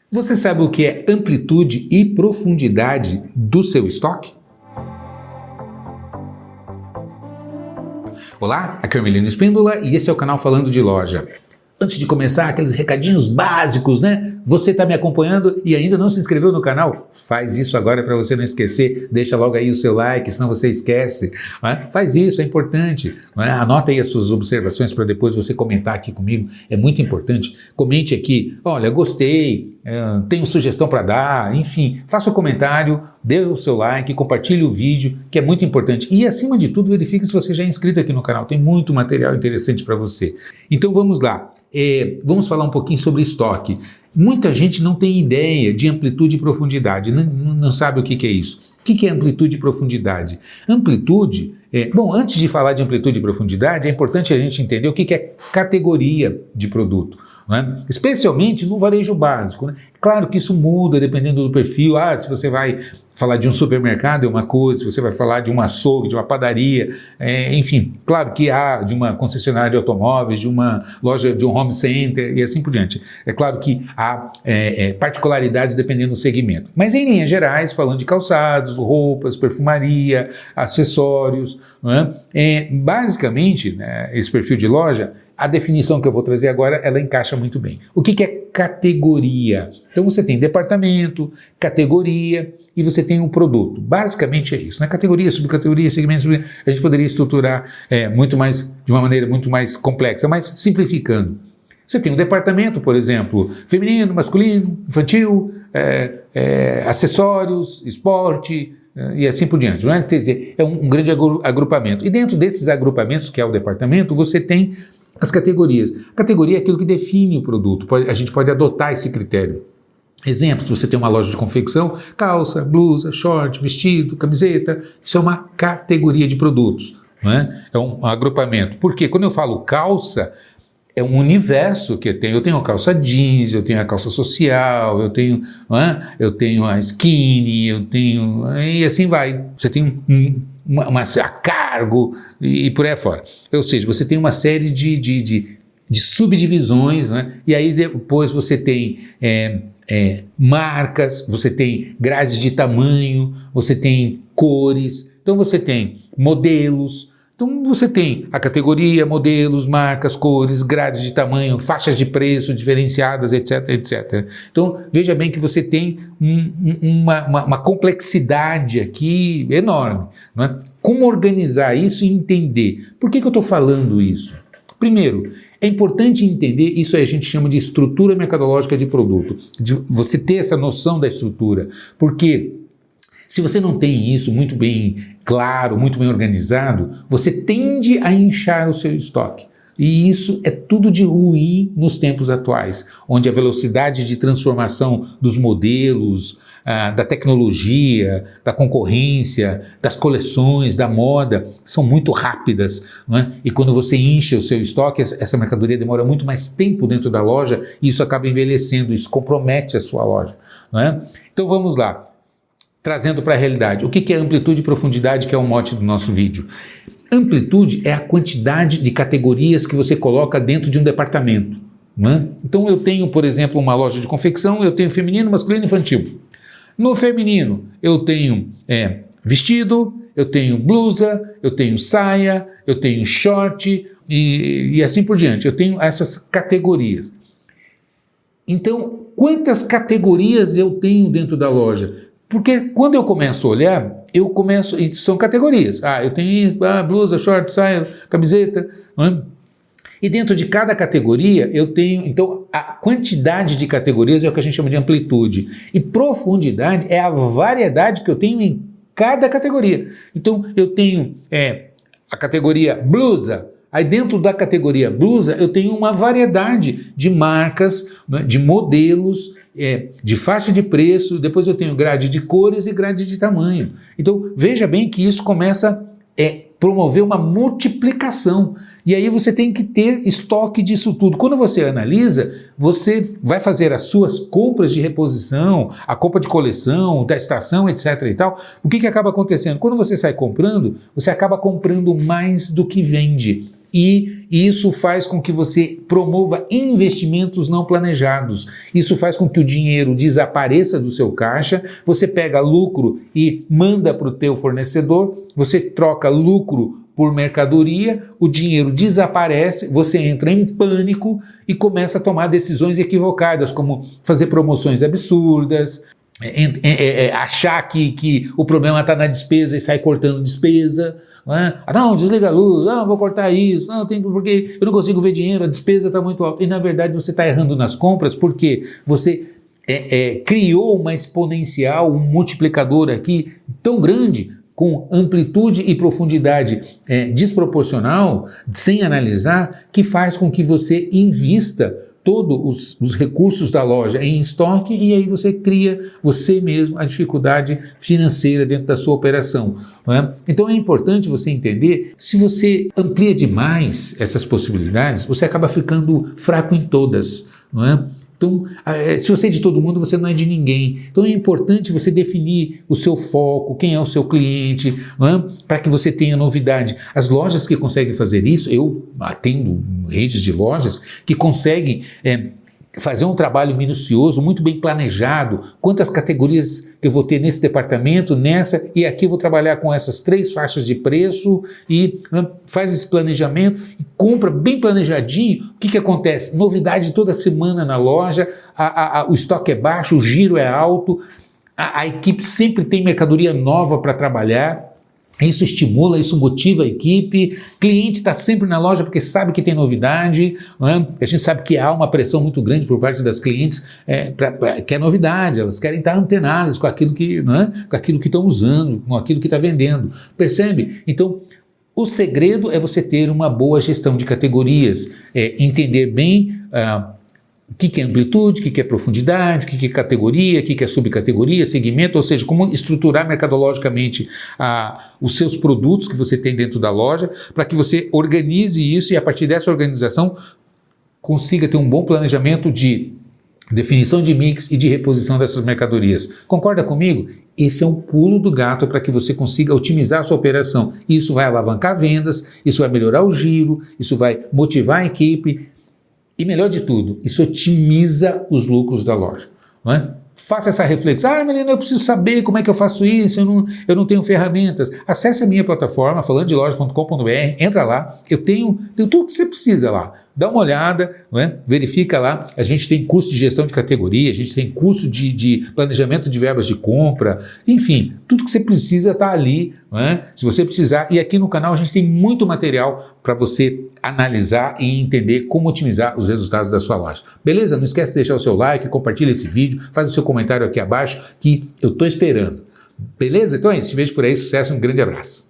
Você sabe o que é amplitude e profundidade do seu estoque? Olá, aqui é o Hermelino Espíndola e esse é o canal Falando de Loja. Antes de começar, aqueles recadinhos básicos, né? Você está me acompanhando e ainda não se inscreveu no canal? Faz isso agora para você não esquecer. Deixa logo aí o seu like, senão você esquece. Não é? Faz isso, é importante. Não é? Anota aí as suas observações para depois você comentar aqui comigo. É muito importante. Comente aqui, olha, gostei, tenho sugestão para dar, enfim. Faça o comentário, dê o seu like, compartilhe o vídeo, que é muito importante. E acima de tudo, verifique se você já é inscrito aqui no canal. Tem muito material interessante para você. Então vamos lá. Vamos falar um pouquinho sobre estoque. Muita gente não tem ideia de amplitude e profundidade, não sabe o que é isso. O que é amplitude e profundidade? Amplitude, bom, antes de falar de amplitude e profundidade, é importante a gente entender o que é categoria de produto, né? Especialmente no varejo básico, né? Claro que isso muda dependendo do perfil. Se você vai falar de um supermercado é uma coisa, se você vai falar de um açougue, de uma padaria, enfim, claro que há de uma concessionária de automóveis, de uma loja, de um home center e assim por diante. É claro que há particularidades dependendo do segmento. Mas em linhas gerais, falando de calçados, roupas, perfumaria, acessórios, não é? Basicamente, né, esse perfil de loja, a definição que eu vou trazer agora, ela encaixa muito bem. O que é categoria? Então você tem departamento, categoria e você tem um produto. Basicamente é isso, né? Categoria, subcategoria, segmento, a gente poderia estruturar de uma maneira muito mais complexa, mas simplificando. Você tem um departamento, por exemplo, feminino, masculino, infantil, acessórios, esporte, e assim por diante, não é? Quer dizer, é um grande agrupamento. E dentro desses agrupamentos, que é o departamento, você tem as categorias. A categoria é aquilo que define o produto. A gente pode adotar esse critério. Exemplo, se você tem uma loja de confecção, calça, blusa, short, vestido, camiseta, isso é uma categoria de produtos, não é? É um agrupamento. Porque quando eu falo calça, é um universo que eu tenho. Eu tenho a calça jeans, eu tenho a calça social, eu tenho a skinny, e assim vai. Você tem a cargo e por aí afora. Ou seja, você tem uma série de subdivisões, né? E aí depois você tem marcas, você tem grades de tamanho, você tem cores, então você tem modelos. Então você tem a categoria, modelos, marcas, cores, grades de tamanho, faixas de preço diferenciadas, etc, etc. Então veja bem que você tem uma complexidade aqui enorme, não é? Como organizar isso e entender? Por que eu estou falando isso? Primeiro, é importante entender, isso aí a gente chama de estrutura mercadológica de produto, de você ter essa noção da estrutura, porque se você não tem isso muito bem claro, muito bem organizado, você tende a inchar o seu estoque. E isso é tudo de ruim nos tempos atuais, onde a velocidade de transformação dos modelos, da tecnologia, da concorrência, das coleções, da moda, são muito rápidas, não é? E quando você incha o seu estoque, essa mercadoria demora muito mais tempo dentro da loja e isso acaba envelhecendo, isso compromete a sua loja, não é? Então vamos lá. Trazendo para a realidade, o que é amplitude e profundidade, que é o mote do nosso vídeo? Amplitude é a quantidade de categorias que você coloca dentro de um departamento, não é? Então eu tenho, por exemplo, uma loja de confecção, eu tenho feminino, masculino e infantil. No feminino eu tenho vestido, eu tenho blusa, eu tenho saia, eu tenho short e assim por diante. Eu tenho essas categorias. Então, quantas categorias eu tenho dentro da loja? Porque quando eu começo a olhar, e são categorias. Eu tenho blusa, short, saia, camiseta, não é? E dentro de cada categoria eu tenho, então a quantidade de categorias é o que a gente chama de amplitude. E profundidade é a variedade que eu tenho em cada categoria. Então eu tenho a categoria blusa. Aí dentro da categoria blusa eu tenho uma variedade de marcas, né, de modelos, de faixa de preço, depois eu tenho grade de cores e grade de tamanho. Então veja bem que isso começa a promover uma multiplicação. E aí você tem que ter estoque disso tudo. Quando você analisa, você vai fazer as suas compras de reposição, a compra de coleção, da estação, etc. e tal. O que acaba acontecendo? Quando você sai comprando, você acaba comprando mais do que vende. E isso faz com que você promova investimentos não planejados. Isso faz com que o dinheiro desapareça do seu caixa, você pega lucro e manda para o teu fornecedor, você troca lucro por mercadoria, o dinheiro desaparece, você entra em pânico e começa a tomar decisões equivocadas, como fazer promoções absurdas, achar que o problema está na despesa e sai cortando despesa. Não é? Não, desliga a luz, não, vou cortar isso, não, porque eu não consigo ver dinheiro, a despesa está muito alta. E na verdade você está errando nas compras porque você criou uma exponencial, um multiplicador aqui tão grande, com amplitude e profundidade desproporcional, sem analisar, que faz com que você invista todos os recursos da loja em estoque e aí você cria você mesmo a dificuldade financeira dentro da sua operação. Não é? Então é importante você entender, se você amplia demais essas possibilidades, você acaba ficando fraco em todas. Não é? Então, se você é de todo mundo, você não é de ninguém. Então é importante você definir o seu foco, quem é o seu cliente, para que você tenha novidade. As lojas que conseguem fazer isso, eu atendo redes de lojas que conseguem fazer um trabalho minucioso, muito bem planejado, quantas categorias que eu vou ter nesse departamento, nessa, e aqui eu vou trabalhar com essas 3 faixas de preço, e faz esse planejamento, e compra bem planejadinho. O que acontece? Novidade toda semana na loja, o estoque é baixo, o giro é alto, a equipe sempre tem mercadoria nova para trabalhar. Isso estimula, isso motiva a equipe, cliente está sempre na loja porque sabe que tem novidade, não é? A gente sabe que há uma pressão muito grande por parte das clientes que é novidade, elas querem estar antenadas com aquilo que, não é? Com aquilo que estão usando, com aquilo que está vendendo, percebe? Então, o segredo é você ter uma boa gestão de categorias, entender bem o que é amplitude, o que é profundidade, o que é categoria, o que é subcategoria, segmento, ou seja, como estruturar mercadologicamente os seus produtos que você tem dentro da loja, para que você organize isso e a partir dessa organização consiga ter um bom planejamento de definição de mix e de reposição dessas mercadorias. Concorda comigo? Esse é um pulo do gato para que você consiga otimizar a sua operação. Isso vai alavancar vendas, isso vai melhorar o giro, isso vai motivar a equipe. E melhor de tudo, isso otimiza os lucros da loja. Não é? Faça essa reflexão. Melina, eu preciso saber como é que eu faço isso, eu não tenho ferramentas. Acesse a minha plataforma, falandodeloja.com.br, entra lá, eu tenho tudo que você precisa lá. Dá uma olhada, não é? Verifica lá, a gente tem curso de gestão de categoria, a gente tem curso de planejamento de verbas de compra, enfim, tudo que você precisa está ali, não é? Se você precisar, e aqui no canal a gente tem muito material para você analisar e entender como otimizar os resultados da sua loja. Beleza? Não esquece de deixar o seu like, compartilha esse vídeo, faz o seu comentário aqui abaixo que eu estou esperando. Beleza? Então é isso, te vejo por aí, sucesso, um grande abraço.